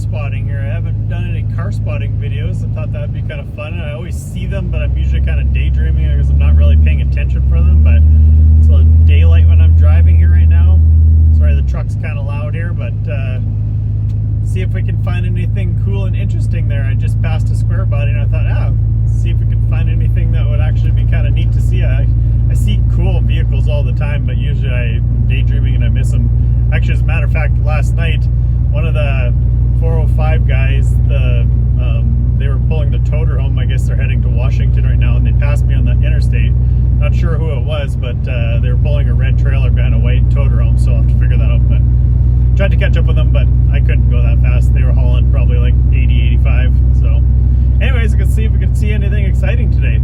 spotting here. I haven't done any car spotting videos. I thought that would be kind of fun. I always see them, but I'm usually kind of daydreaming because I'm not really paying attention for them. But it's a little daylight when I'm driving here right now. Sorry, the truck's kind of loud here, but see if we can find anything cool and interesting there. I just passed a square body and I thought, see if we can find anything that would actually be kind of neat to see. I see cool vehicles all the time, but usually I'm daydreaming and I miss them. Actually, as a matter of fact, last night, one of the 405 guys, they were pulling the toter home. I guess they're heading to Washington right now, and they passed me on the interstate. Not sure who it was, but they were pulling a red trailer behind a white toter home, so I'll have to figure that out. But tried to catch up with them, but I couldn't go that fast. They were hauling probably like 80, 85. So anyways, let's see if we can see anything exciting today.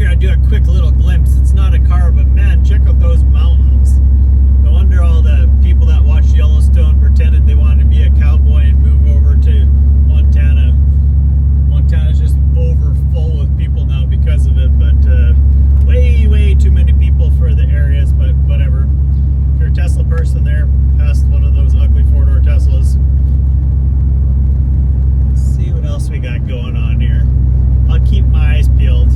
I'd do a quick little glimpse. It's not a car, but man, check out those mountains. No wonder all the people that watched Yellowstone pretended they wanted to be a cowboy and move over to Montana. Montana's just over full with people now because of it, but way too many people for the areas, but whatever. If you're a Tesla person there, past one of those ugly four-door Teslas. Let's see what else we got going on here. I'll keep my eyes peeled.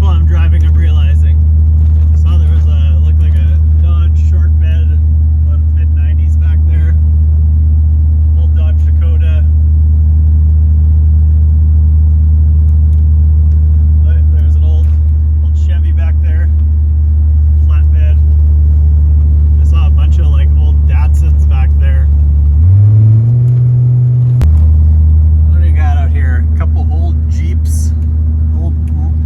While I'm driving, I'm realizing I saw there was looked like a Dodge short bed, mid-90s back there, old Dodge Dakota. There's an old Chevy back there, flatbed. I saw a bunch of like old Datsuns back there. What do we got out here? A couple old Jeeps.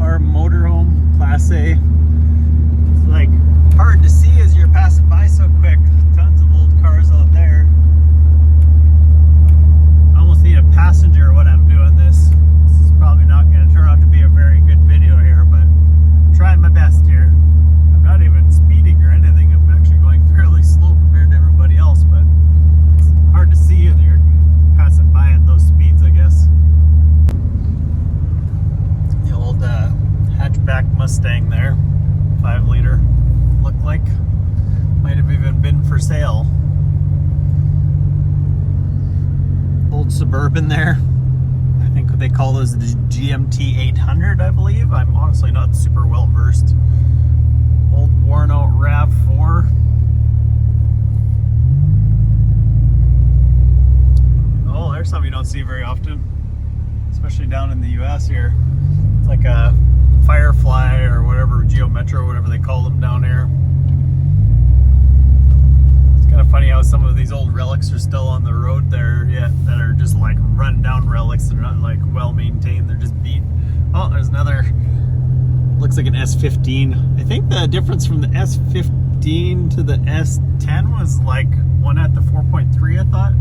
Our motorhome, Class A. It's like hard to see as you're passing by so quick. Tons of old cars out there. I almost need a passenger when I'm doing this. This is probably not going to turn out to be a very good video here, but I'm trying my best here. I'm not even speeding or anything. I'm actually going fairly slow compared to everybody else, but it's hard to see as you're passing by at those speeds, I guess. Old hatchback Mustang there, 5-liter, looked like might have even been for sale. Old Suburban there. I think they call those the GMT 800, I believe. I'm honestly not super well versed. Old worn out RAV4. Oh, there's something you don't see very often, especially down in the US here. It's like a Firefly or whatever, Geo Metro, whatever they call them down here. It's kind of funny how some of these old relics are still on the road there yet, that are just like run down relics. They're not like well maintained, they're just beat. Oh, there's another, looks like an S15. I think the difference from the S15 to the S10 was like one at the 4.3, I thought.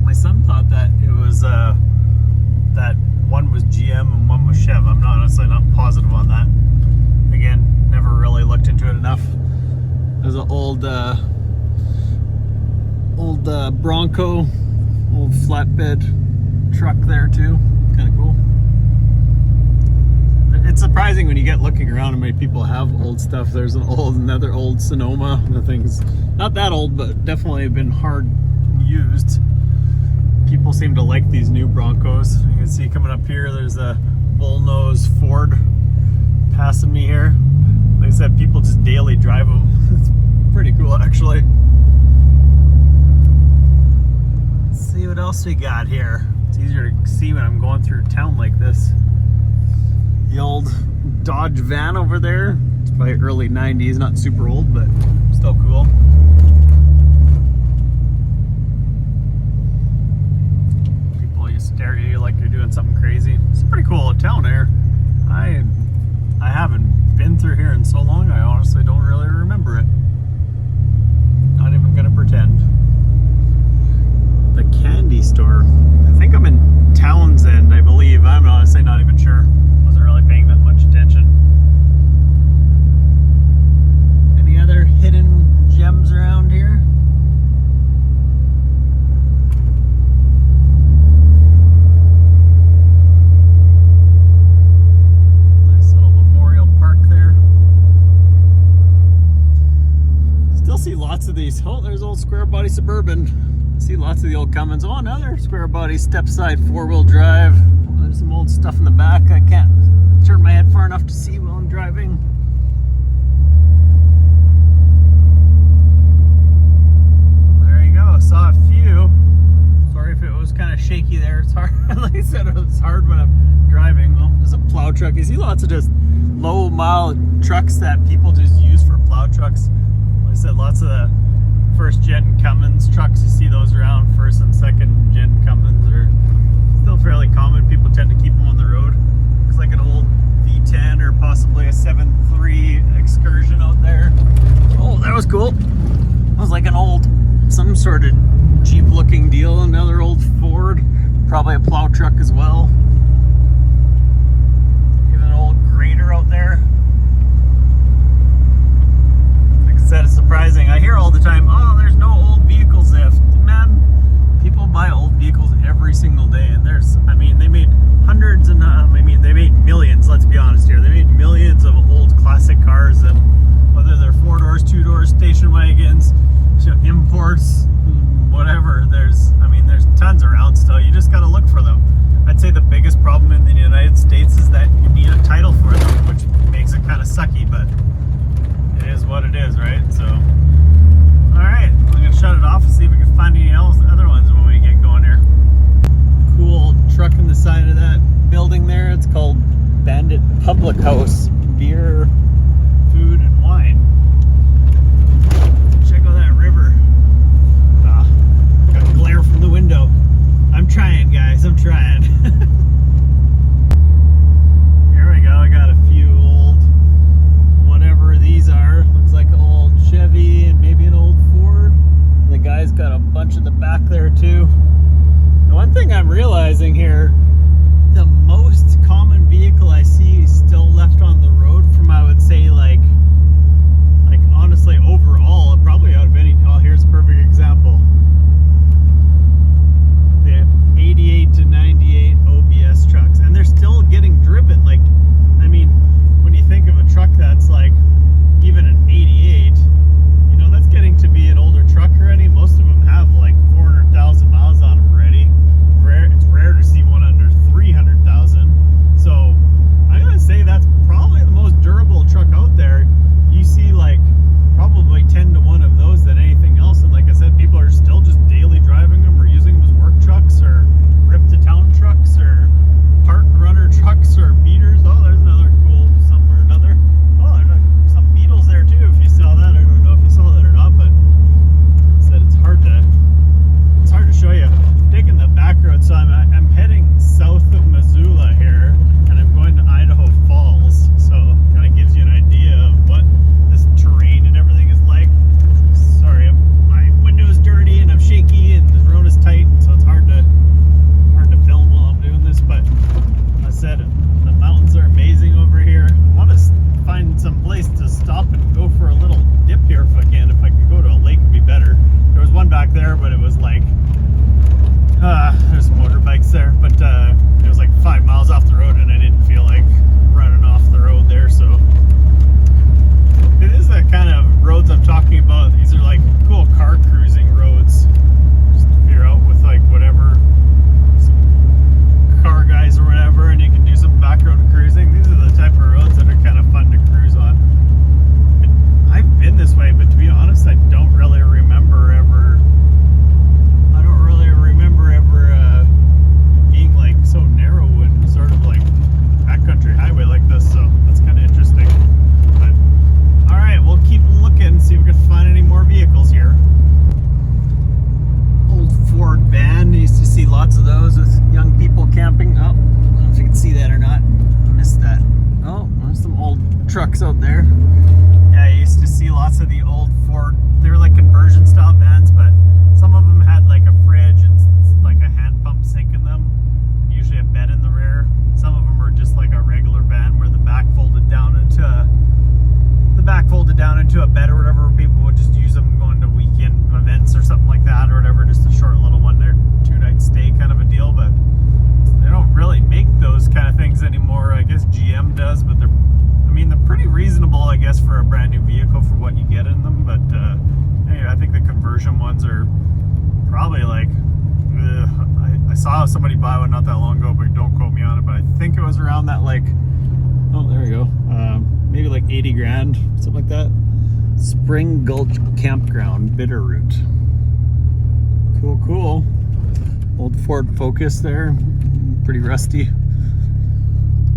My son thought that it was that one was GM and one was Chev. I'm honestly not positive on that. Again, never really looked into it enough. There's an old Bronco, old flatbed truck there too. Kind of cool. It's surprising when you get looking around how many people have old stuff. There's another old Sonoma. The thing's not that old, but definitely been hard used. People seem to like these new Broncos. You can see coming up here, there's a bullnose Ford passing me here. Like I said, people just daily drive them. It's pretty cool, actually. Let's see what else we got here. It's easier to see when I'm going through town like this. The old Dodge van over there. It's probably early 90s, not super old, but still cool. stare at you like you're doing something crazy. It's a pretty cool town here. I haven't been through here in so long, I honestly don't really remember it. Not even gonna pretend. The candy store. I think I'm in Townsend, I believe. I'm honestly not even sure. Wasn't really paying that much attention. Any other hidden gems around here? Nice little memorial park there. Still see lots of these. Oh, there's old square body Suburban. See lots of the old Cummins. Oh, another square body step side 4-wheel drive. There's some old stuff in the back. I can't turn my head far enough to see while I'm driving. There you go. Saw a few. Sorry if it was kind of shaky there. It's hard. Like I said, it's hard when I'm driving. Oh, there's a plow truck. You see lots of just low mile trucks that people just use for plow trucks. Like I said, lots of the first gen Cummins trucks, you see those around. First and second gen Cummins are still fairly common. People tend to keep them on the road. Looks like an old V10 or possibly a 7.3 Excursion out there. Oh, that was cool. It was like an old, some sort of Jeep looking deal. Another old Ford, probably a plow truck as well. Even an old grader out there. Said it's surprising. I hear all the time, oh, there's no old vehicles left. Man, people buy old vehicles every single day, and there's, I mean, they made hundreds and, they made millions, let's be honest here. They made millions of old classic cars, and whether they're 4-doors, 2-doors, station wagons, imports, whatever, there's tons around still. You just gotta look for them. I'd say the biggest problem in the United States is that you need a title for them, which makes it kind of sucky, but it is what it is, right? So, alright, I'm gonna shut it off and see if we can find any other ones when we get going here. Cool truck in the side of that building there. It's called Bandit Public House. Beer, food, and wine. Check out that river. Got glare from the window. I'm trying, guys, I'm trying. Here we go, I got a few old, whatever these are. Looks like an old Chevy and maybe an old Ford. And the guy's got a bunch in the back there too. The one thing I'm realizing here, the most common vehicle I see still left on the road from, I would say, like honestly overall, probably out of any, oh, here's a perfect example. The 88 to 98 OBS trucks, and they're still getting driven. Like, I mean, when you think of a truck that's like even an 88, you know, that's getting to be an older truck already. Most of them have like 400,000 miles on them already. It's rare to see one under 300,000. So I'm gonna say that's probably the most durable truck out there. You see like probably 10 to 1 of those than anything else. And like I said, people are still just daily driving them or using them as work trucks or rip to town trucks or park runner trucks or beaters. Oh, there's another cool somewhere or another. Oh, there's some Beetles there too, if you saw that. I don't know if you saw that or not, but I said it's hard to show you. I'm taking the back road, so I'm heading south of Missoula here, and I'm going to Idaho Falls, so it kind of gives you an idea of what this terrain and everything is like. Sorry, my window is dirty and I'm shaky and the road is tight, so it's hard to film while I'm doing this, but I said the for a brand new vehicle for what you get in them, but anyway, I think the conversion ones are probably like, I saw somebody buy one not that long ago, but don't quote me on it, but I think it was around that, like, oh, there we go, maybe like 80 grand, something like that. Spring Gulch Campground, Bitterroot. Cool, cool. Old Ford Focus there, pretty rusty.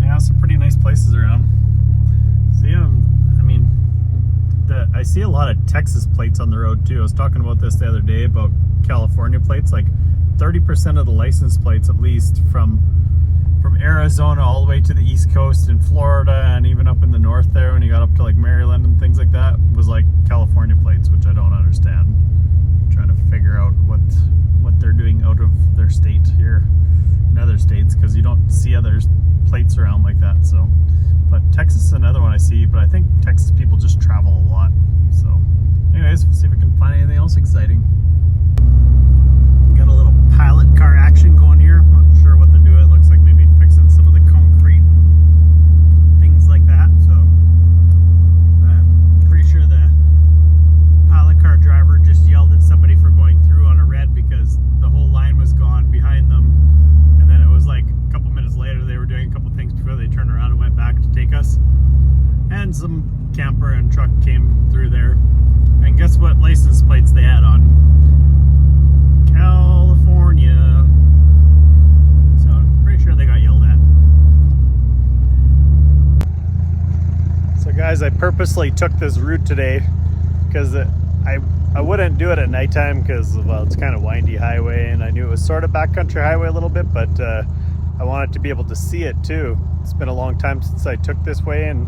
Yeah, some pretty nice places around. So yeah, I mean, I see a lot of Texas plates on the road too. I was talking about this the other day about California plates. Like 30% of the license plates, at least from Arizona all the way to the East Coast in Florida, and even up in the north there when you got up to like Maryland and things like that, was like California plates, which I don't understand. I'm trying to figure out what they're doing out of their state here in other states, because you don't see other plates around like that. So, but Texas is another one I see, but I think Texas people just travel a lot. So anyways, we'll see if we can find anything else exciting. Got a little pilot car action going here. Not sure what they're doing. Looks like maybe fixing some of the concrete, things like that. So pretty sure the pilot car driver just yelled at somebody for going through on a red because the whole line was gone behind them. And then it was like a couple minutes later they were doing a couple things before they turned around and went back to take us. And some camper and truck came through there. And guess what license plates they had on? California. So I'm pretty sure they got yelled at. So guys, I purposely took this route today because I wouldn't do it at nighttime because, well, it's kind of windy highway, and I knew it was sort of backcountry highway a little bit, but I wanted to be able to see it too. It's been a long time since I took this way, and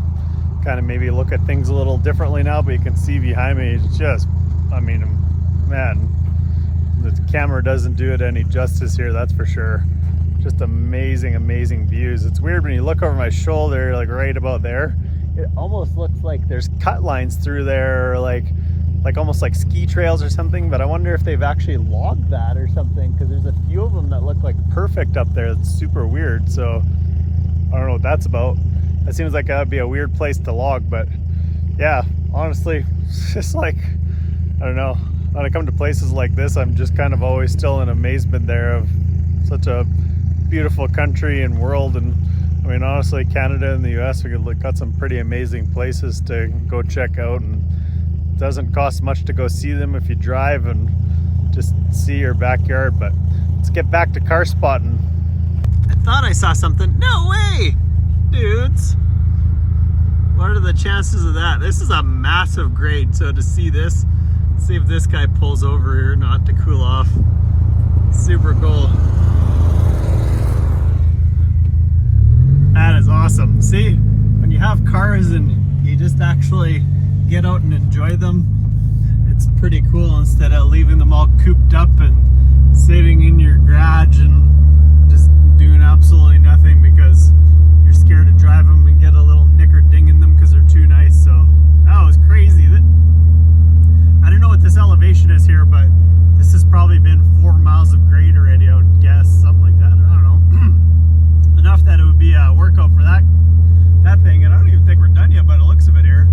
kind of maybe look at things a little differently now, but you can see behind me, it's just, I mean, man, the camera doesn't do it any justice here, that's for sure. Just amazing, amazing views. It's weird when you look over my shoulder, like right about there, it almost looks like there's cut lines through there, like almost like ski trails or something, but I wonder if they've actually logged that or something, because there's a few of them that look like perfect up there. It's super weird, so I don't know what that's about. That seems like that would be a weird place to log, but yeah, honestly, it's just like, I don't know, when I come to places like this, I'm just kind of always still in amazement there of such a beautiful country and world. And I mean, honestly, Canada and the US, we got some pretty amazing places to go check out, and it doesn't cost much to go see them if you drive and just see your backyard. But let's get back to Carspotting. I thought I saw something. No way! Dudes, what are the chances of that? This is a massive grade, so to see this, see if this guy pulls over here or not to cool off. Super cool. That is awesome. See, when you have cars and you just actually get out and enjoy them, it's pretty cool, instead of leaving them all cooped up and sitting in your garage and just doing absolutely nothing because you're scared to drive them and get a little nick or ding in them because they're too nice. So that was crazy. I don't know what this elevation is here, but this has probably been 4 miles of grade already, I would guess, something like that. I don't know. Enough that it would be a workout for that thing. And I don't even think we're done yet by the looks of it here.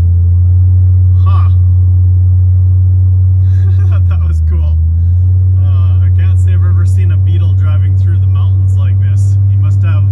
Huh. That was cool. I can't say I've ever seen a beetle driving through the mountains like this. He must have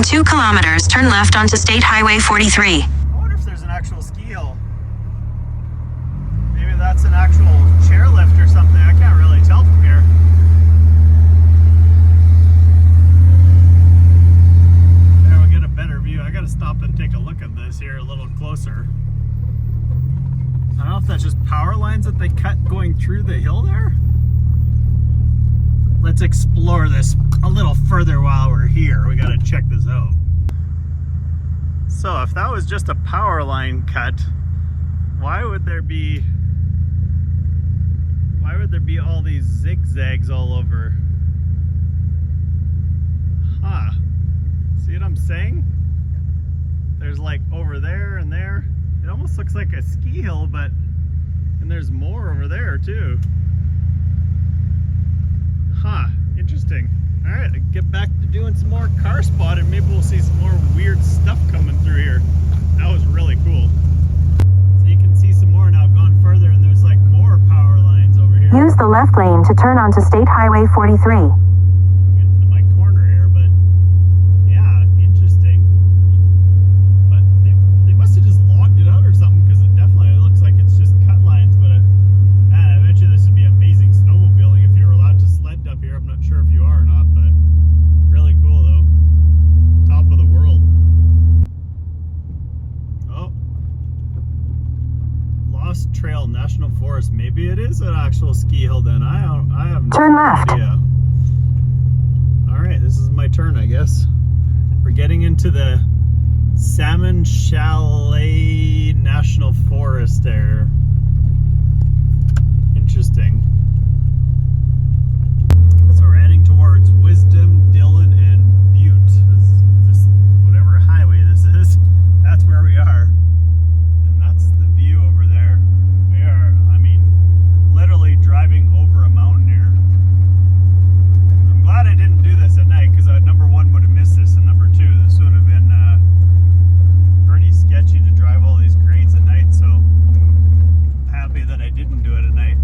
2 kilometers, turn left onto State Highway 43. I wonder if there's an actual ski hill. Maybe that's an actual chairlift or something. I can't really tell from here. There, we'll get a better view. I gotta stop and take a look at this here a little closer. I don't know if that's just power lines that they cut going through the hill there. Let's explore this a little further while we're here. We gotta check this out. So if that was just a power line cut, why would there be all these zigzags all over? Huh. See what I'm saying? There's like over there and there. It almost looks like a ski hill, but and there's more over there too. Huh, interesting. All right, I get back to doing some more car spotting. Maybe we'll see some more weird stuff coming through here. That was really cool. So you can see some more now. I've gone further and there's like more power lines over here. Use the left lane to turn onto State Highway 43. Getting to my corner here, but yeah, interesting. But they must have just logged it out or something, because it definitely looks like it's just cut lines. But man, I bet you this would be amazing snowmobiling if you were allowed to sled up here. I'm not sure if you are or not, but really cool though. Top of the world. Oh, Lost Trail National Forest. Maybe it is an actual ski hill then. I have no Turn left. idea. All right, this is my turn, I guess. We're getting into the Salmon Chalet National Forest there. Interesting. So we're heading towards Wisdom, Dillon, and Butte. This whatever highway this is, that's where we are. And that's the view over there. We are, I mean, literally driving over a mountain here. I'm glad I didn't do this at night, because number one would have missed this, and number two, this would have been pretty sketchy to drive all these grades at night, so I'm happy that I didn't do it at night.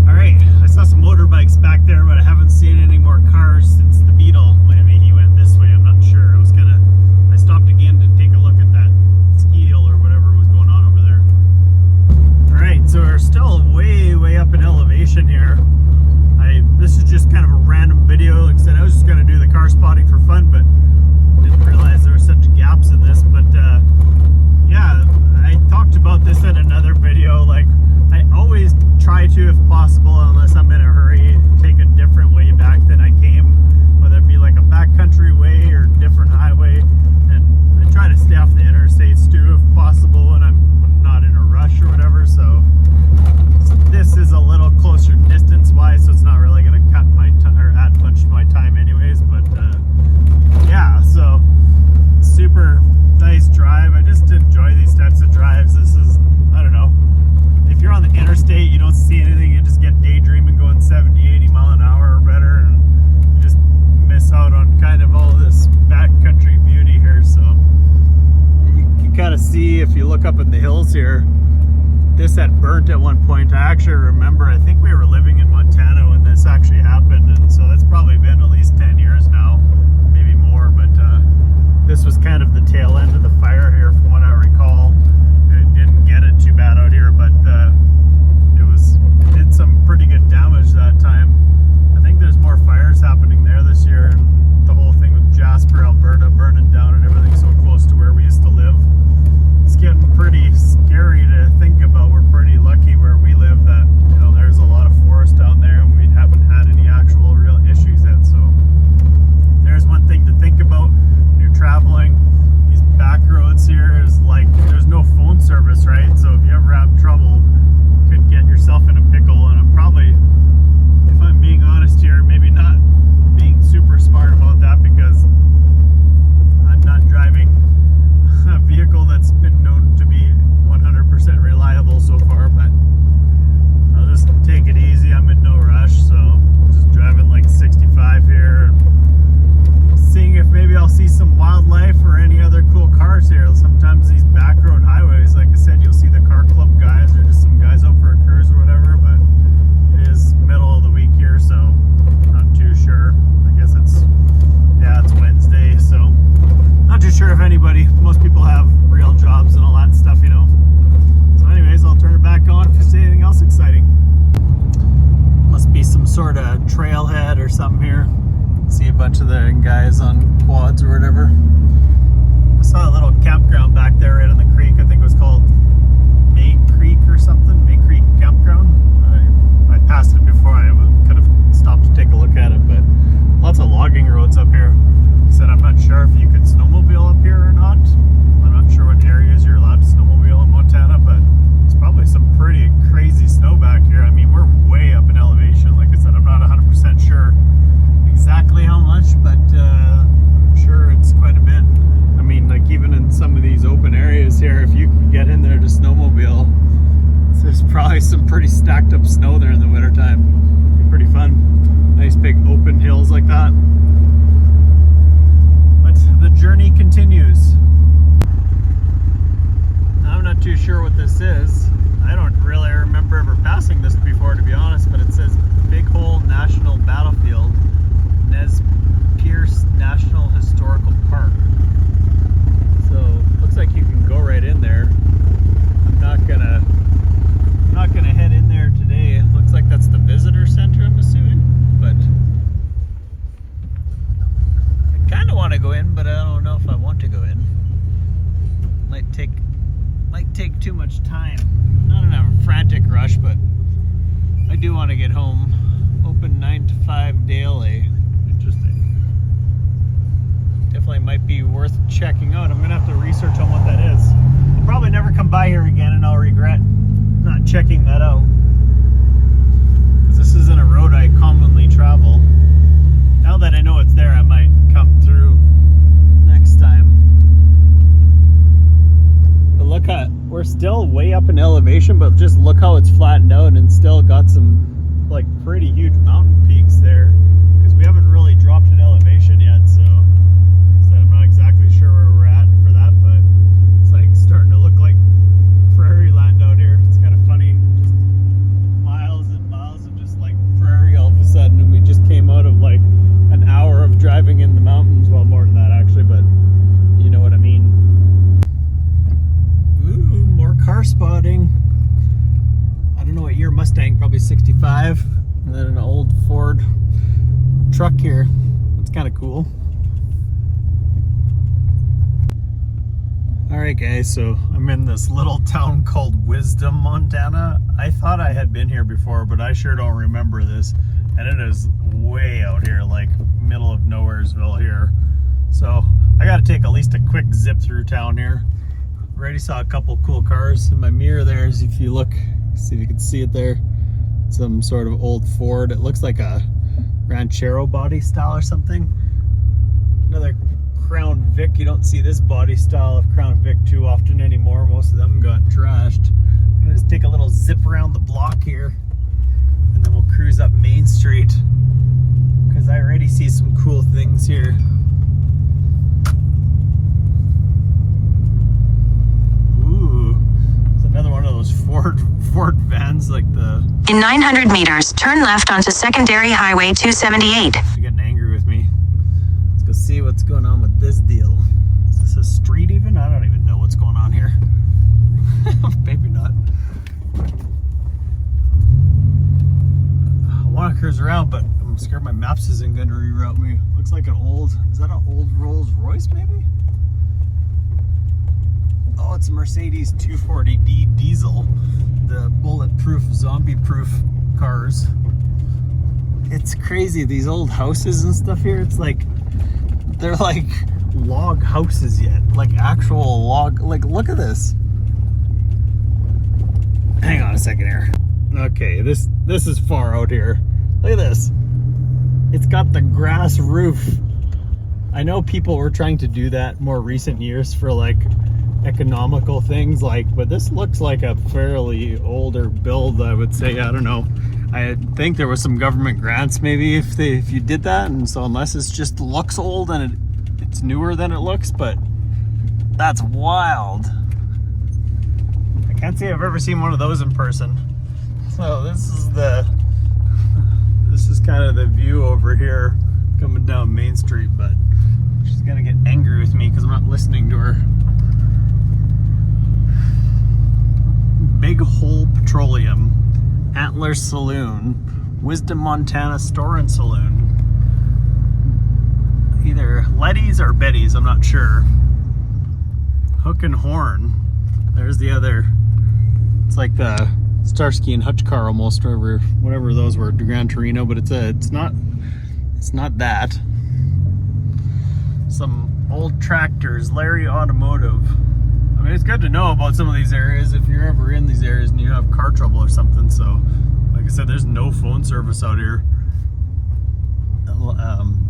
Alright, I saw some motorbikes back there, but I haven't seen any more cars since the Beetle. Maybe he went this way, I'm not sure. I stopped again to take a look at that ski hill or whatever was going on over there. Alright, so we're still way up in elevation here. This is just kind of a random video. Like I said, I was just going to do the car spotting for fun, but didn't realize there were such gaps in this. But yeah, I talked about this in another video. Like, I always try to, if possible, unless I'm in a hurry, take a different way back than I came, whether it be like a backcountry way or different highway. And I try to stay off the interstates too, if possible, when I'm not in a rush or whatever. So this is a little closer distance wise, so it's not really going to cut my time or add much to my time anyways. But yeah, so super nice drive. I just enjoy these types of drives. This is, I don't know, if you're on the interstate, you don't see anything, you just get daydreaming going 70-80 mile an hour or better, and you just miss out on kind of all this backcountry beauty here. So you can kind of see, if you look up in the hills here, this had burnt at one point. I actually remember, I think we were living in Montana when this actually happened, and so that's probably been at least 10 years now, maybe more. But this was kind of the tail end of the fire here, from what I recall. It didn't get it too bad out here, but it did some pretty good damage that time. I think there's more fires happening there this year, and the whole thing with Jasper, Alberta burning down and everything so close to where we used to live. It's getting pretty scary to think about. We're pretty lucky where we live that, you know, there's a lot of forest down there, and we haven't had any actual real issues yet. So there's one thing to think about when you're traveling. These back roads here is like, there's no trailhead or something here. See a bunch of the guys on quads or whatever. I saw a little campground back there right on the creek. I think it was called May Creek or something. May Creek Campground. I passed it before. I could have stopped to take a look at it, but lots of logging roads up here. Said I'm not sure if you could snowmobile up here or not. I'm not sure what areas you're allowed to snowmobile in Montana, but it's probably some pretty crazy snow back here. I mean, we're way up in elevation. Like I said, I'm not 100% sure exactly how much, but I'm sure it's quite a bit. I mean, like even in some of these open areas here, if you can get in there to snowmobile, there's probably some pretty stacked up snow there in the wintertime. Be pretty fun. Nice big open hills like that. But the journey continues. I'm not too sure what this is. I don't really remember ever passing this before, to be honest, but it says Big Hole National Battlefield, Nez Perce National Historical Park. So looks like you can go right in there. I'm not gonna head in there today. Looks like that's the visitor center, I'm assuming, but I kind of want to go in, but I don't know if I want to go in. Might take too much time. Not in a frantic rush, but I do want to get home. Open 9 to 5 daily. Interesting. Definitely might be worth checking out. I'm gonna have to research on what that is. I'll probably never come by here again, and I'll regret not checking that out, because this isn't a road I commonly travel. Now that I know it's there, I might come through next time. But look at, we're still way up in elevation, but just look how it's flattened out and still got some like pretty huge mountain peaks there, because we haven't really dropped in elevation yet, so I'm not exactly sure where we're at for that, but it's like starting to look like prairie land out here. It's kind of funny, just miles and miles of just like prairie all of a sudden, and we just came out of like an hour of driving in the mountains. Well, more than that actually, but you know what I mean. Ooh, more car spotting. I don't know what year Mustang, probably 65, and then an old Ford truck here. That's kind of cool. Alright guys, so I'm in this little town called Wisdom, Montana. I thought I had been here before, but I sure don't remember this. And it is way out here, like middle of Nowheresville here. So I gotta take at least a quick zip through town here. Already saw a couple cool cars. In my mirror there is, if you look, see if you can see it there, some sort of old Ford. It looks like a Ranchero body style or something. Another Crown Vic. You don't see this body style of Crown Vic too often anymore. Most of them got trashed. I'm gonna just take a little zip around the block here, and then we'll cruise up Main Street, because I already see some cool things here. Ooh, it's another one of those Ford vans, like the... In 900 meters, turn left onto Secondary Highway 278. You're getting angry with me. Let's go see what's going on with this deal. Is this a street even? I don't even know what's going on here. Maybe not. I want to cruise around, but I'm scared my maps isn't going to reroute me. Looks like an old, is that an old Rolls Royce maybe? Oh, it's a Mercedes 240D diesel. The bulletproof, zombie-proof cars. It's crazy, these old houses and stuff here. It's like, they're like log houses yet. Like actual log, like look at this. Hang on a second here. Okay, this is far out here. Look at this. It's got the grass roof. I know people were trying to do that more recent years for like economical things, like, but this looks like a fairly older build, I would say. I don't know. I think there was some government grants maybe if you did that, and so unless it's just looks old and it's newer than it looks, but that's wild. I can't say I've ever seen one of those in person. So this is kind of the view over here coming down Main Street, but she's gonna get angry with me because I'm not listening to her. Big Hole Petroleum, Antler Saloon, Wisdom, Montana Store and Saloon. Either Letty's or Betty's, I'm not sure. Hook and Horn. There's the other. It's like the Starsky and Hutch car almost, or whatever those were, Gran Torino, but it's not that. Some old tractors, Larry Automotive. I mean, it's good to know about some of these areas if you're ever in these areas and you have car trouble or something. So, like I said, there's no phone service out here.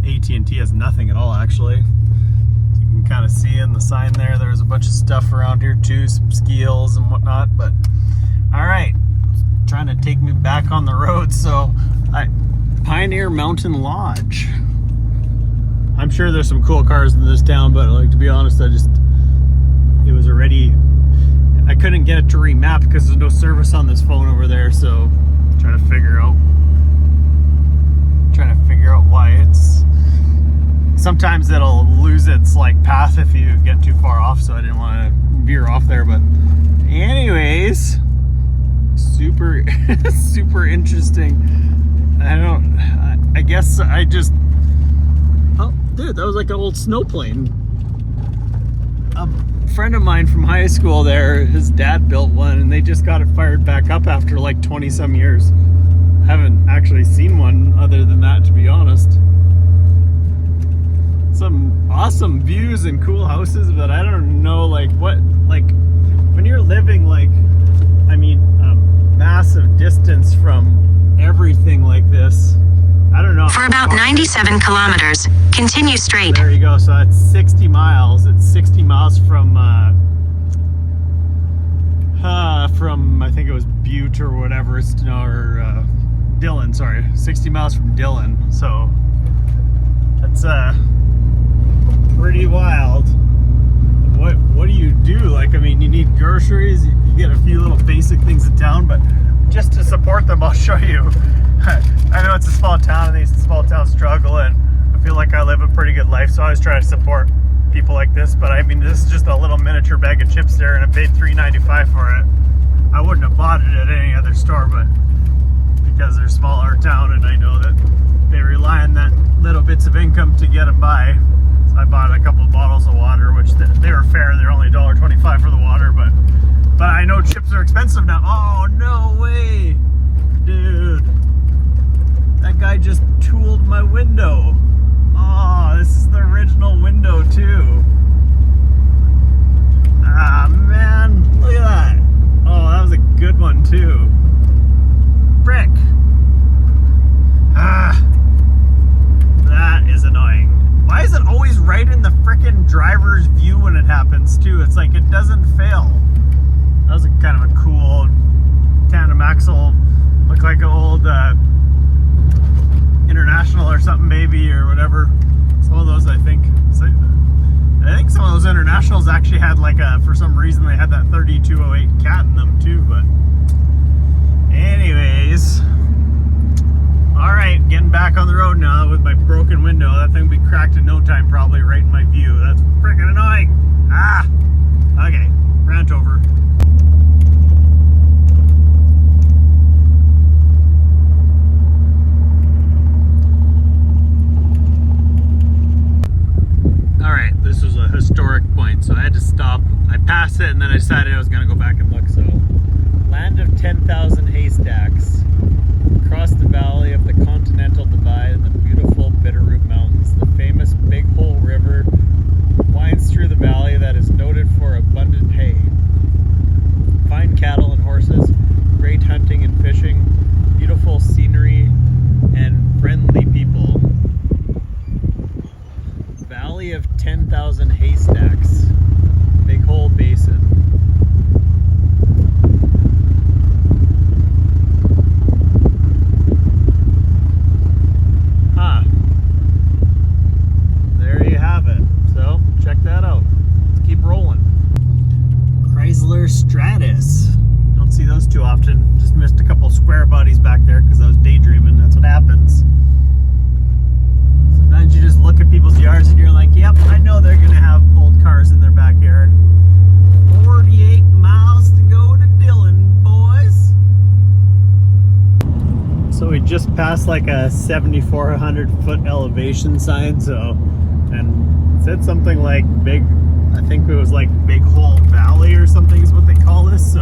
AT&T has nothing at all, actually. You can kind of see in the sign there, there's a bunch of stuff around here too, some skills and whatnot, but all right, trying to take me back on the road. So Pioneer Mountain Lodge. I'm sure there's some cool cars in this town, but like, to be honest, it was already, I couldn't get it to remap because there's no service on this phone over there. So trying to figure out why it's, sometimes it'll lose its like path if you get too far off, so I didn't want to veer off there. But anyways, super super interesting. I guess I just, oh dude, that was like an old snow plane. A friend of mine from high school there, his dad built one and they just got it fired back up after like 20 some years. Haven't actually seen one other than that, to be honest. Some awesome views and cool houses, but I don't know, like, what, like, when you're living, like, I mean, a massive distance from everything like this, I don't know. For about 97 kilometers, continue straight. There you go. So that's 60 miles. It's 60 miles from I think it was Butte or whatever, or Dillon, sorry. 60 miles from Dillon. So that's pretty wild. What do you do? Like, I mean, you need groceries, you get a few little basic things in town, but just to support them, I'll show you. I know it's a small town and these small towns struggle, and I feel like I live a pretty good life, so I always try to support people like this. But I mean, this is just a little miniature bag of chips there, and I paid $3.95 for it. I wouldn't have bought it at any other store, but because they're a smaller town and I know that they rely on that little bits of income to get them by. So I bought a couple of bottles of water, which they were fair. They're only $1.25 for the water, but I know chips are expensive now. Oh, no way, dude. That guy just tooled my window. Oh, this is the original window too. Ah, man, look at that. Oh, that was a good one too. Brick. Ah, that is annoying. Why is it always right in the frickin' driver's view when it happens too? It's like it doesn't fail. That was kind of a cool tandem axle. Looked like an old International or something maybe, or whatever. Some of those, I think some of those Internationals actually had like for some reason they had that 3208 cat in them too. But anyways, all right, getting back on the road now with my broken window. That thing will be cracked in no time, probably right in my view. That's freaking annoying. Ah, okay, rant over. Alright, this was a historic point, so I had to stop. I passed it and then I decided I was going to go back and look. So, land of 10,000 haystacks, across the valley of the Continental Divide and the beautiful Bitterroot Mountains. The famous Big Hole River winds through the valley that is noted for abundant hay, fine cattle and horses, great hunting and fishing, beautiful scenery, and friendly people. Valley of 10,000 haystacks, Big Hole Basin. Huh. There you have it. So, check that out. Let's keep rolling. Chrysler Stratus. Don't see those too often. Just missed a couple square bodies back there because I was daydreaming. That's what happens. Sometimes you just look at people's yards and you're like, yep, I know they're going to have old cars in their backyard. 48 miles to go to Dillon, boys. So So we just passed like a 7,400 foot elevation sign, so, and it said something like big, I think it was like Big Hole Valley or something is what they call this, so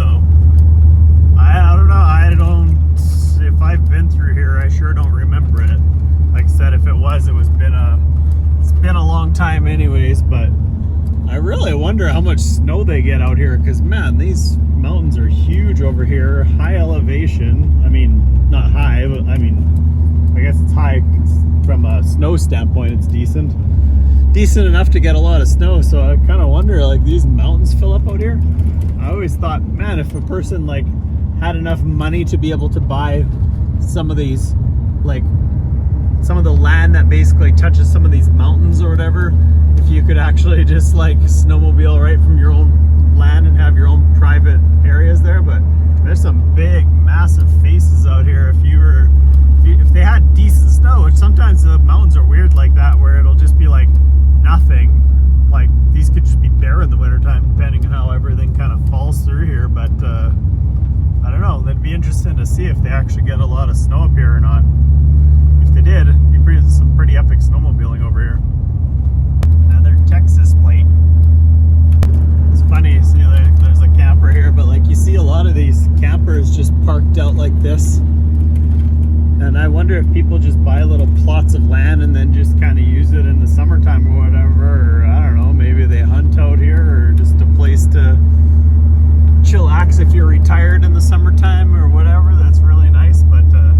I don't know, if I've been through here, I sure don't remember it. Like I said, if it was, it's been a long time anyways, but I really wonder how much snow they get out here, because man, these mountains are huge over here, high elevation. I mean, not high, but I mean, I guess it's high from a snow standpoint. It's decent enough to get a lot of snow. So I kind of wonder, like, these mountains fill up out here. I always thought, man, if a person like had enough money to be able to buy some of these, like some of the land that basically touches some of these mountains or whatever, if you could actually just like snowmobile right from your own land and have your own private areas there. But there's some big massive faces out here. If they had decent snow, which sometimes the mountains are weird like that, where it'll just be like nothing, like these could just be bare in the wintertime depending on how everything kind of falls through here. But I don't know, that'd be interesting to see if they actually get a lot of snow up here or not. If they did, it'd be some pretty epic snowmobiling over here. Another Texas plate. It's funny, you see there's a camper here, but like you see a lot of these campers just parked out like this. And I wonder if people just buy little plots of land and then just kind of use it in the summertime or whatever, or I don't know, maybe they hunt out here, or just a place to chillax if you're retired in the summertime or whatever. That's really nice, but I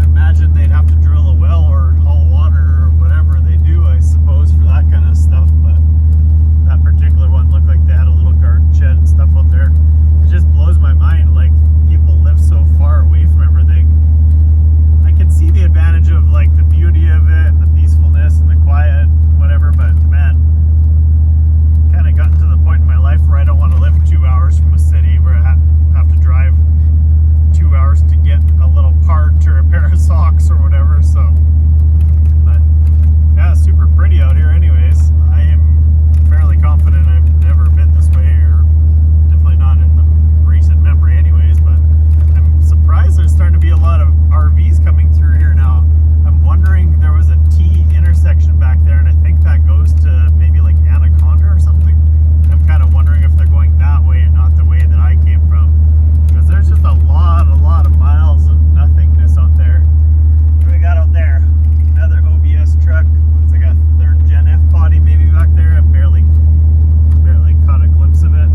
imagine they'd have to drill a well or haul water or whatever they do, I suppose, for that kind of stuff. But that particular one looked like they had a little garden shed and stuff out there. It just blows my mind, like, people live so far away from everything. I can see the advantage of like the beauty of it and the peacefulness and the quiet and whatever, but man, kind of gotten to the point in my life where I don't want to live 2 hours from a city where I have to drive 2 hours to get a little part or a pair of socks or whatever. So, but yeah, super pretty out here anyways. I am fairly confident I've never been this way, or definitely not in the recent memory anyways, but I'm surprised there's starting to be a lot of RVs coming through here now. I'm wondering, there was a T intersection back there, and I think that goes to maybe like Anaconda or something. I'm kind of wondering if they're going that way and not the way that I came from, because there's just a lot of miles of nothingness out there. What do we got out there? Another OBS truck. Looks like a 3rd Gen F body maybe back there. I barely caught a glimpse of it.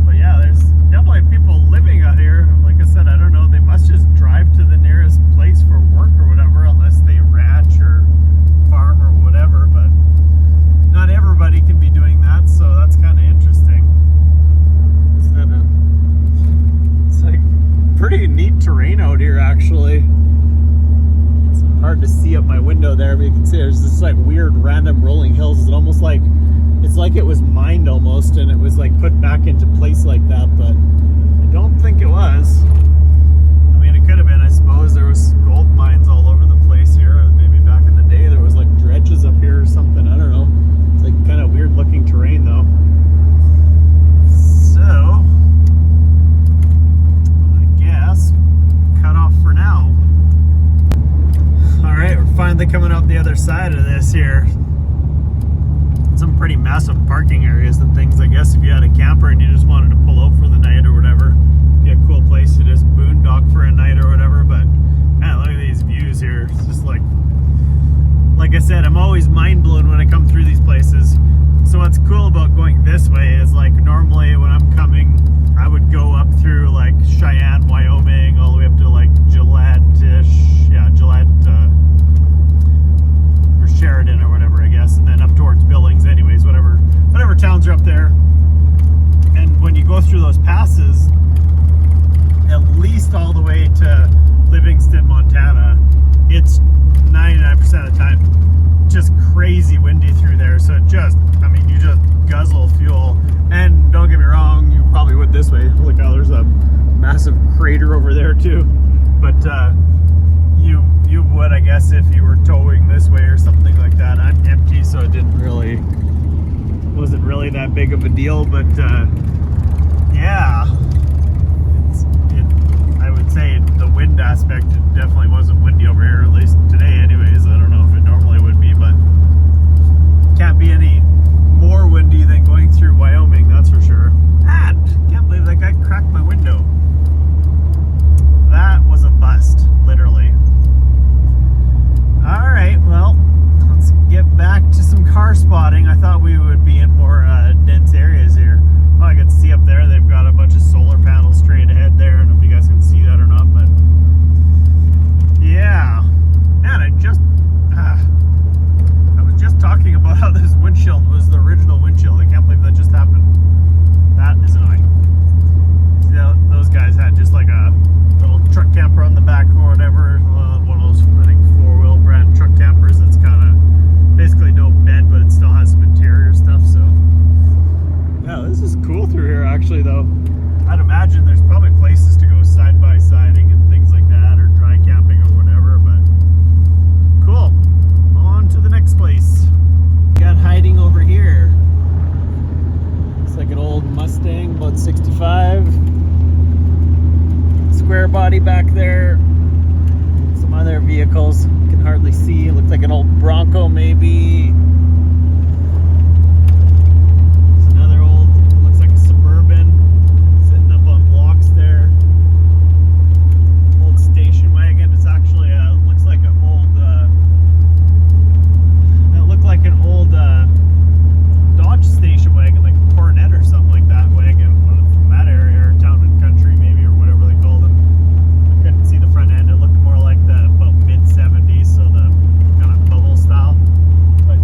But yeah, there's definitely people living out here. Like I said, I don't know, they must just drive to the nearest place for work or whatever, unless they ranch or farm or whatever. But not everybody can be doing that, so that's kind of interesting. It's like pretty neat terrain out here, actually. It's hard to see up my window there, but you can see there's this like weird random rolling hills. It's almost like, it's like it was mined almost, and it was like put back into place like that, but I don't think it was. I mean, it could have been, I suppose. There was gold mines all over the place here. Maybe back in the day there was like dredges up here or something. I don't know. It's like kind of weird looking terrain though. So, I guess cut off for now. Alright, we're finally coming out the other side of this here. Some pretty massive parking areas and things. I guess if you had a camper and you just wanted to pull out for the night or whatever, be a cool place to just boondock for a night or whatever. But man, look at these views here. It's just like I said, I'm always mind blown when I come through these places. So what's cool about going this way is, like, normally when I'm coming, I would go up through like Cheyenne, Wyoming, all the way up to like Gillette-ish, yeah, Gillette, or Sheridan or whatever, I guess, and then up towards Billings anyways, whatever towns are up there. And when you go through those passes, at least all the way to Livingston, Montana, it's 99% of the time just crazy windy through there. So it just, I mean, you just guzzle fuel. And don't get me wrong, you probably would this way. Look how there's a massive crater over there too. But you would, I guess, if you were towing this way or something like that. I'm empty, so it wasn't really that big of a deal. But yeah, I would aspect, it definitely wasn't windy over here, at least today anyways. I don't know if it normally would be, but can't be any more windy than going through Wyoming, that's for sure. Can't believe that guy cracked my window. That was a bust, literally. Alright, well, let's get back to some car spotting. I thought we would be in more dense areas here. Well, I can see up there, they've got a bunch of solar panels straight ahead there. I don't know if you guys can see that or not, but yeah. Man, I was just talking about how this windshield was the original windshield. I can't believe that just happened. That is annoying. See, those guys had just like a little truck camper on the back or whatever. One of those, I think, four-wheel brand truck campers that's kind of basically no bed, but it still has some interior stuff, so. Yeah, this is cool through here actually though. I'd imagine there's probably places to go side-by-siding and things like that, or dry camping or whatever, but cool. On to the next place. Got hiding over here. It's like an old Mustang, about 65. Square body back there. Some other vehicles, you can hardly see. It looks like an old Bronco maybe. It's another old, looks like a Suburban, sitting up on blocks there. Old station wagon. It's actually looks like an old that looked like an old Dodge station wagon, like a Coronet or something like that wagon, from that area, or Town and Country maybe, or whatever they called them. I couldn't see the front end. It looked more like the about mid-70s, so the kind of bubble style. But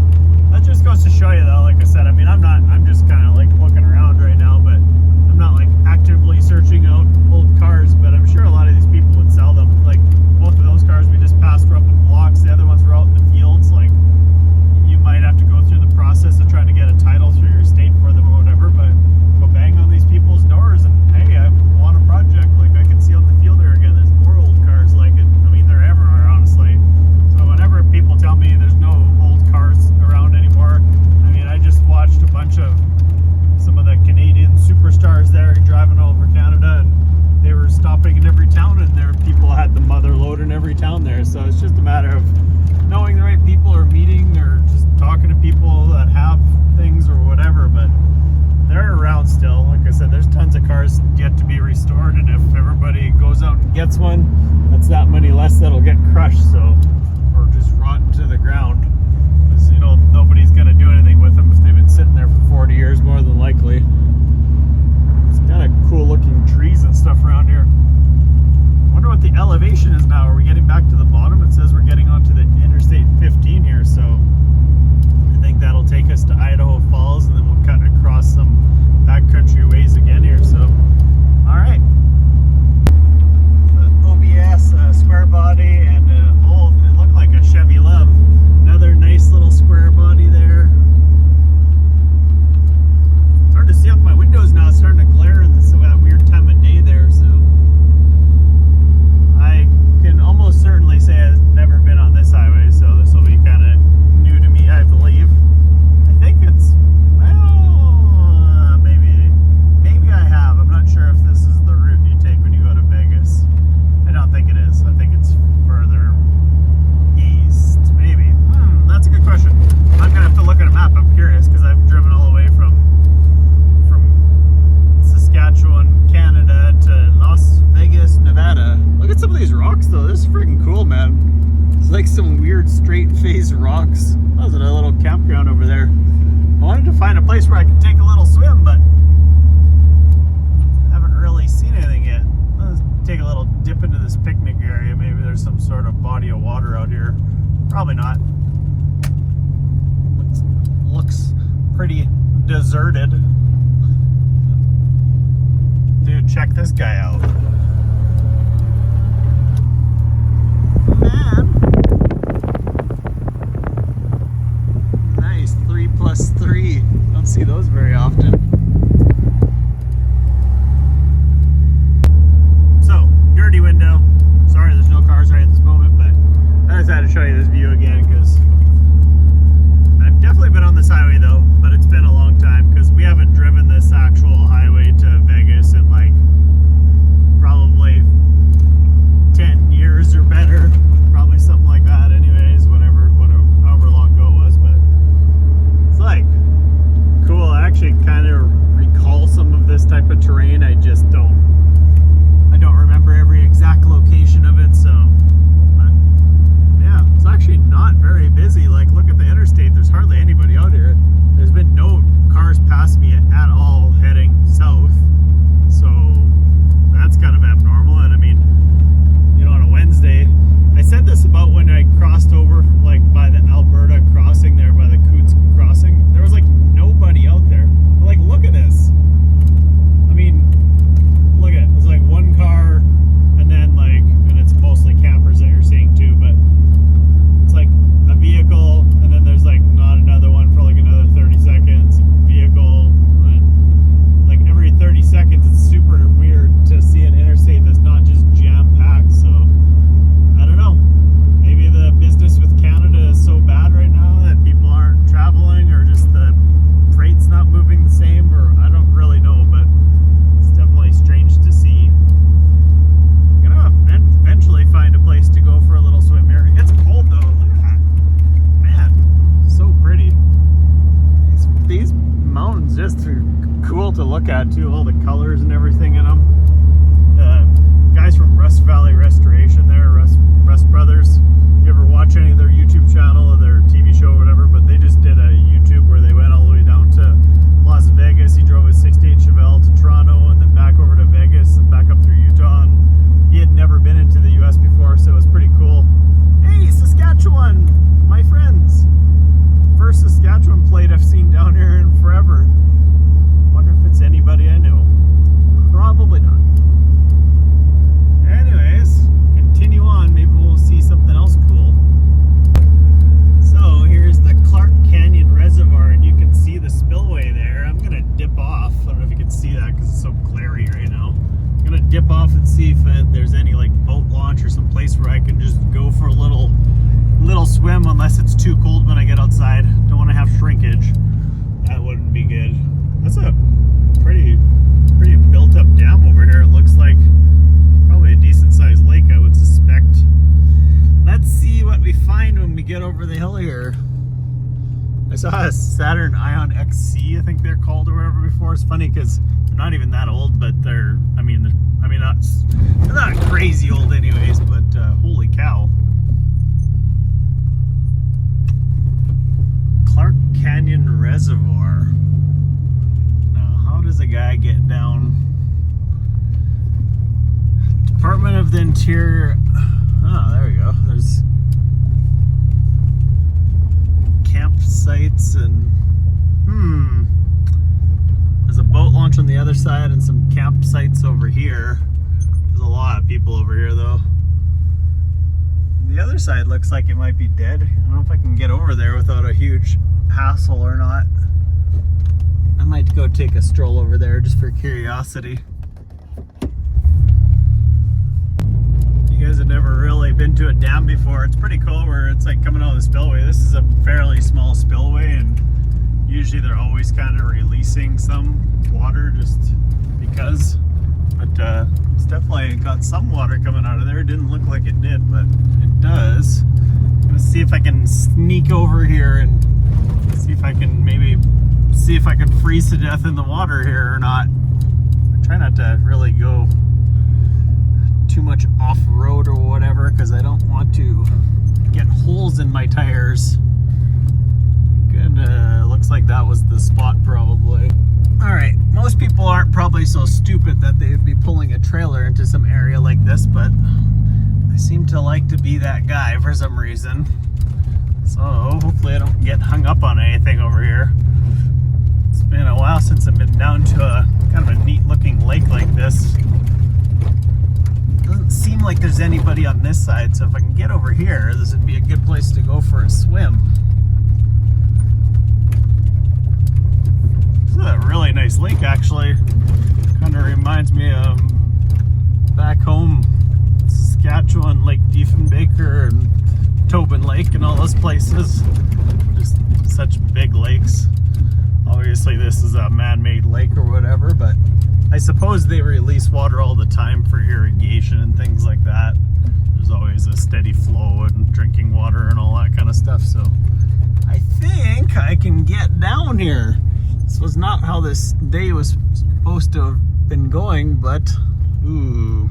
that just goes to show you though, like I said, I mean, I'm just kind of like looking around right now, but I'm not like actively searching out old cars, but I'm sure a lot of these people would sell them. Like both of those cars we just passed were up in blocks, the other ones were out in the fields. Like, you might have to go through the process of trying to get a title through your state for them or whatever, but go bang on these people's doors and, hey, I want a project. Like, I can see out the field there again, there's more old cars like it. I mean, they're everywhere, honestly. So whenever people tell me there's no old cars around anymore, I mean, I just watched a bunch of some of the Canadian superstars there driving over Canada, and they were stopping in every town, and there people had the mother load in every town there. So it's just a matter of knowing the right people, or meeting, or just talking to people that have things or whatever. But they're around still. Like I said, there's tons of cars yet to be restored, and if everybody goes out and gets one, that's that many less that'll get crushed, so, or just rot to the ground, because, you know, nobody's gonna do anything with them if they've been sitting there for 40 years, more than likely. It's kind of cool looking trees and stuff around here. Wonder what the elevation is now. Are we getting back to the bottom? It says we're getting onto the Interstate 15 here, so I think that'll take us to Idaho Falls, and then we'll cut across some backcountry ways again here. So, all right. The OBS square body and old. It looked like a Chevy Love. Another nice little square body there. It's hard to see out my windows now. It's starting to glare in that weird time of day there. So. I can almost certainly say I've never been on this highway, so this will be kind of new to me, I believe. I think it's, well, maybe I have. I'm not sure if this is the route you take when you go to Vegas. I don't think it is. I think it's further east, maybe. That's a good question. I'm gonna have to look at a map. I'm curious, because I've driven all the way from Saskatchewan, Canada to Las Vegas, Nevada. Look at some of these rocks though. This is freaking cool, man. It's like some weird straight face rocks. That was a little campground over there. I wanted to find a place where I could take a little swim, but haven't really seen anything yet. Let's take a little dip into this picnic area. Maybe there's some sort of body of water out here. Probably not. Looks pretty deserted. Dude, check this guy out. Man. Nice, 3+3. Don't see those very often. So, dirty window. Sorry there's no cars right at this moment, but I just had to show you this view again, because I've definitely been on this highway though, but it's been a long time, because we haven't driven this actual highway to Vegas in like look at too, all the colors and everything in them. The guys from Rust Valley Restoration there, Rust Brothers. You ever watch any of their YouTube channel or their TV show or whatever? But they just did a YouTube where they went all the way down to Las Vegas. He drove his 68 Chevelle to Toronto and then back over to Vegas and back up through Utah. And he had never been into the US before, so it was pretty cool. Hey, Saskatchewan, my friends. First Saskatchewan plate I've seen down here in forever. Wonder if it's anybody I know. Probably not. Anyways, continue on. Maybe we'll see something else cool. So here's the Clark Canyon Reservoir, and you can see the spillway there. I'm gonna dip off. I don't know if you can see that because it's so glary right now. I'm gonna dip off and see if there's any like boat launch or some place where I can just go for a little swim, unless it's too cold when I get outside. Don't want to have shrinkage. That wouldn't be good. That's a pretty built up dam over here. It looks like probably a decent sized lake, I would suspect. Let's see what we find when we get over the hill here. I saw a Saturn Ion XC, I think they're called or whatever before. It's funny because they're not even that old, but they're not crazy old anyways, but holy cow. Clark Canyon Reservoir. Now, how does a guy get down? Department of the Interior. Oh, there we go. There's campsites and there's a boat launch on the other side and some campsites over here. There's a lot of people over here though. The other side looks like it might be dead. I don't know if I can get over there without a huge hassle or not. I might go take a stroll over there just for curiosity. You guys have never really been to a dam before. It's pretty cool where it's like coming out of the spillway. This is a fairly small spillway, and usually they're always kind of releasing some water just because. But it's definitely got some water coming out of there. It didn't look like it did, but it does. I'm gonna see if I can sneak over here and see if I can freeze to death in the water here or not. I try not to really go too much off-road or whatever because I don't want to get holes in my tires. Good, looks like that was the spot probably. Alright, most people aren't probably so stupid that they would be pulling a trailer into some area like this, but I seem to like to be that guy for some reason. So hopefully I don't get hung up on anything over here. It's been a while since I've been down to a kind of a neat looking lake like this. Doesn't seem like there's anybody on this side, so if I can get over here, this would be a good place to go for a swim. This is a really nice lake actually. Kind of reminds me of back home, Saskatchewan, Lake Diefenbaker and Tobin Lake and all those places. Just such big lakes. Obviously this is a man-made lake or whatever, but I suppose they release water all the time for irrigation and things like that. There's always a steady flow and drinking water and all that kind of stuff. So I think I can get down here. This was not how this day was supposed to have been going, but do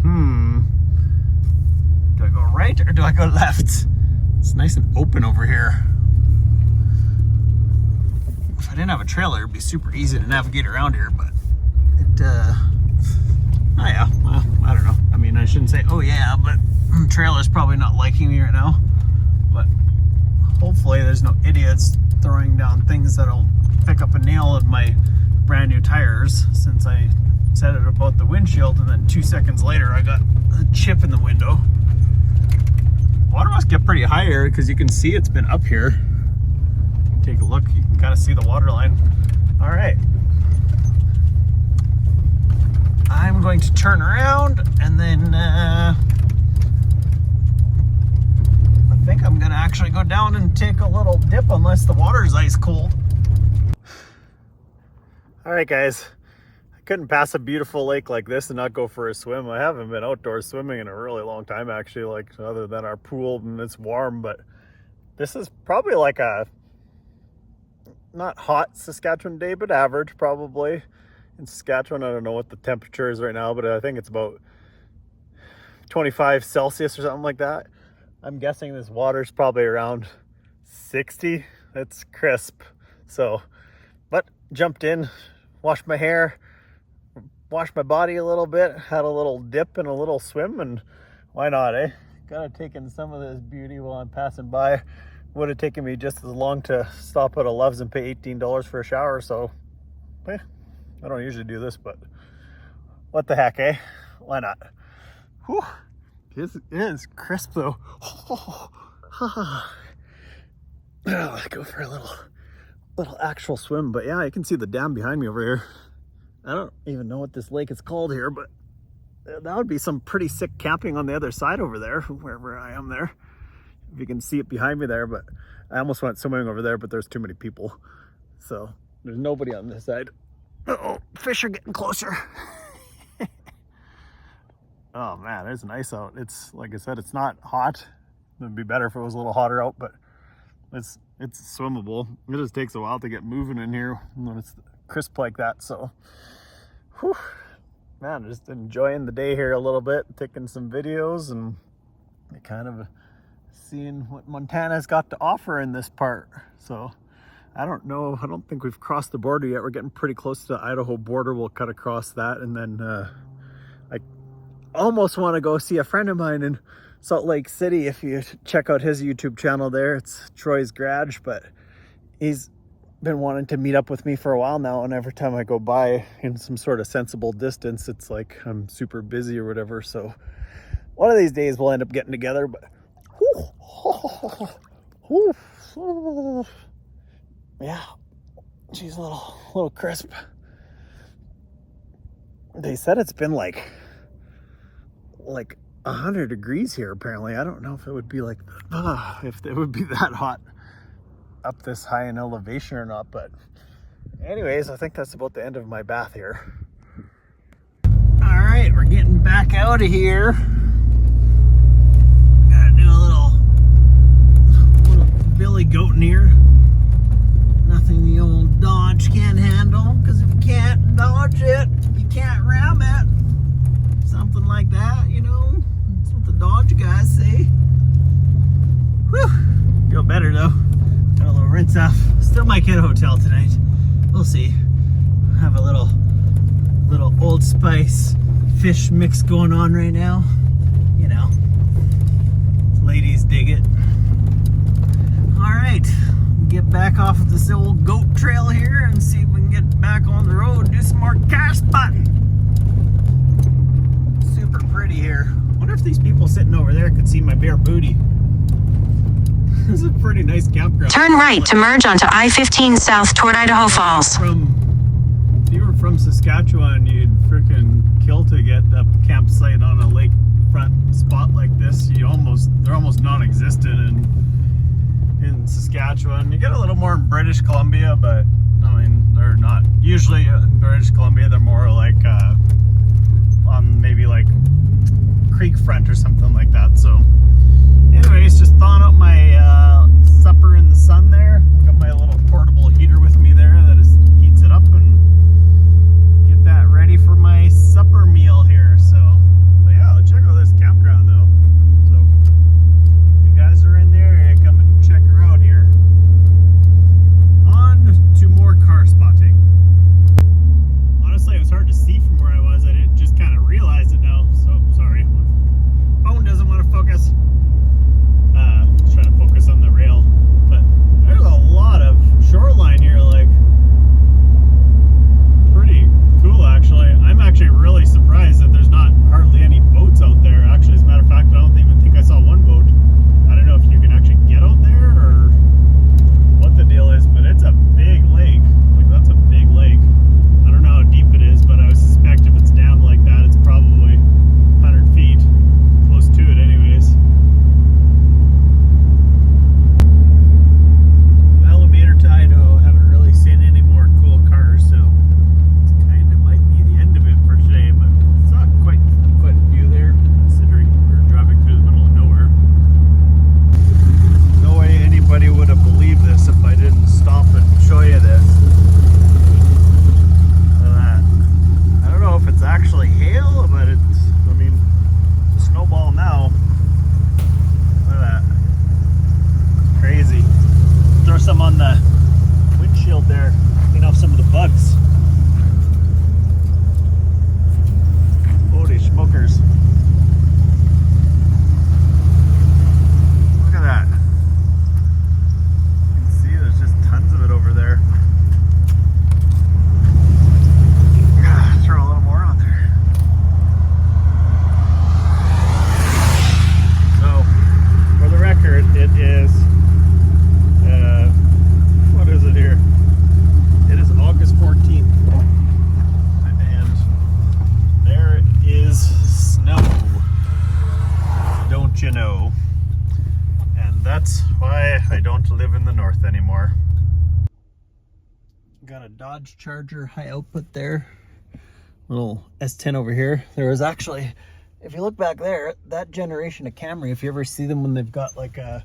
I go right or do I go left? It's nice and open over here. If I didn't have a trailer, it'd be super easy to navigate around here, but it, oh yeah, well, I don't know. I mean, I shouldn't say, oh yeah, but the trailer's probably not liking me right now. But hopefully there's no idiots throwing down things that'll pick up a nail in my brand new tires, since I said it about the windshield and then 2 seconds later I got a chip in the window. Water must get pretty high here because you can see it's been up here. Take a look, you can kind of see the water line. All right. I'm going to turn around and then I think I'm gonna actually go down and take a little dip unless the water is ice cold. All right guys, I couldn't pass a beautiful lake like this and not go for a swim. I haven't been outdoors swimming in a really long time actually, like other than our pool, and it's warm, but this is probably like a not hot Saskatchewan day, but average probably. in Saskatchewan. I don't know what the temperature is right now, but I think it's about 25 Celsius or something like that. I'm guessing this water's probably around 60. It's crisp. So, but jumped in, washed my hair, washed my body a little bit, had a little dip and a little swim, and why not, eh? Gotta take in some of this beauty while I'm passing by. Would have taken me just as long to stop at a Love's and pay $18 for a shower, so I don't usually do this, but what the heck, eh? Why not? Whew. It is crisp though. Let's go for a little actual swim. But yeah, you can see the dam behind me over here. I don't even know what this lake is called here, but that would be some pretty sick camping on the other side over there, wherever I am there. If you can see it behind me there, but I almost went swimming over there, but there's too many people. So there's nobody on this side. Uh-oh, fish are getting closer. Oh man, it's nice out. It's, like I said, it's not hot. It'd be better if it was a little hotter out, but it's swimmable. It just takes a while to get moving in here when it's crisp like that. So, whew, man, just enjoying the day here a little bit, taking some videos and kind of seeing what Montana's got to offer in this part. So, I don't know. I don't think we've crossed the border yet. We're getting pretty close to the Idaho border. We'll cut across that, and then I almost want to go see a friend of mine in Salt Lake City. If you check out his YouTube channel there, it's Troy's Garage, but he's been wanting to meet up with me for a while now, and every time I go by in some sort of sensible distance, it's like I'm super busy or whatever. So one of these days we'll end up getting together, but yeah, she's a little crisp. They said it's been like 100 degrees here apparently. I don't know if it would be if it would be that hot up this high in elevation or not, but anyways, I think that's about the end of my bath here. All right, we're getting back out of here. Gotta do a little billy goat in here. Nothing the old Dodge can't handle, because if you can't dodge it, you can't ram it. Something like that, you know. That's what the Dodge guys say. Whew. Feel better though. Got a little rinse off. Still might get a hotel tonight. We'll see. Have a little Old Spice fish mix going on right now. You know, ladies dig it. All right, get back off of this old goat trail here and see if we can get back on the road and do some more Carspotting. Super pretty here. Wonder if these people sitting over there could see my bare booty. This is a pretty nice campground. Turn right to merge onto I-15 south toward Idaho Falls. If you were from Saskatchewan, you'd freaking kill to get a campsite on a lakefront spot like this. They're almost non-existent in Saskatchewan. You get a little more in British Columbia, but I mean, they're not usually in British Columbia. They're more like on maybe like creek front or something like that. So anyways, just thawing out my supper in the sun there. Got my little portable heater with me there that heats it up, and get that ready for my supper meal here. So but yeah, let's check out this campground though. So if you guys are in the area, come and check her out here. On to more Carspotting. Honestly, it was hard to see from where I was. I didn't just kind of realize it now. So sorry, phone doesn't want to focus. Just trying to focus on the rail, but there's a lot of shoreline here, like pretty cool actually. I'm actually really surprised that there's not hardly want to live in the north anymore. Got a Dodge Charger high output there. Little S10 over here. There was actually, if you look back there, that generation of Camry, if you ever see them when they've got like a,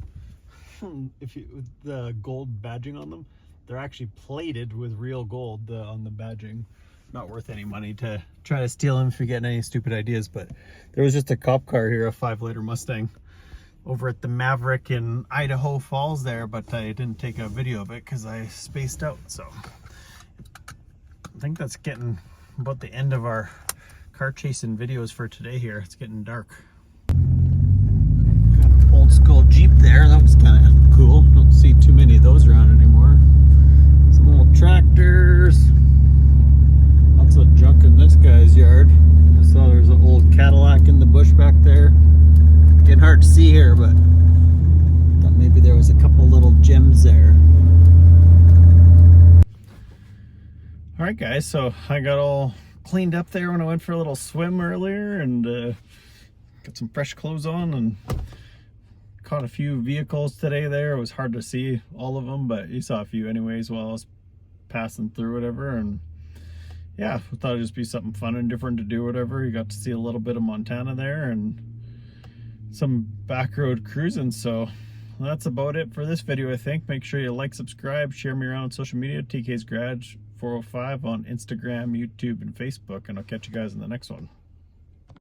the gold badging on them, they're actually plated with real gold on the badging. Not worth any money to try to steal them if you're getting any stupid ideas, but there was just a cop car here, a 5-liter Mustang, over at the Maverick in Idaho Falls there, but I didn't take a video of it because I spaced out. So I think that's getting about the end of our car chasing videos for today here. It's getting dark. Kind of old school Jeep there. That was kind of cool. Don't see too many of those around anymore. Some old tractors. Lots of junk in this guy's yard. I saw there's an old Cadillac in the bush back there. Getting hard to see here, but thought maybe there was a couple little gems there. All right, guys, so I got all cleaned up there when I went for a little swim earlier, and got some fresh clothes on and caught a few vehicles today there. It was hard to see all of them, but you saw a few anyways while I was passing through whatever. And yeah, I thought it'd just be something fun and different to do whatever. You got to see a little bit of Montana there and some back road cruising. So that's about it for this video, I think. Make sure you like, subscribe, share me around on social media. TK's Garage 405 on Instagram, YouTube, and Facebook, and I'll catch you guys in the next one.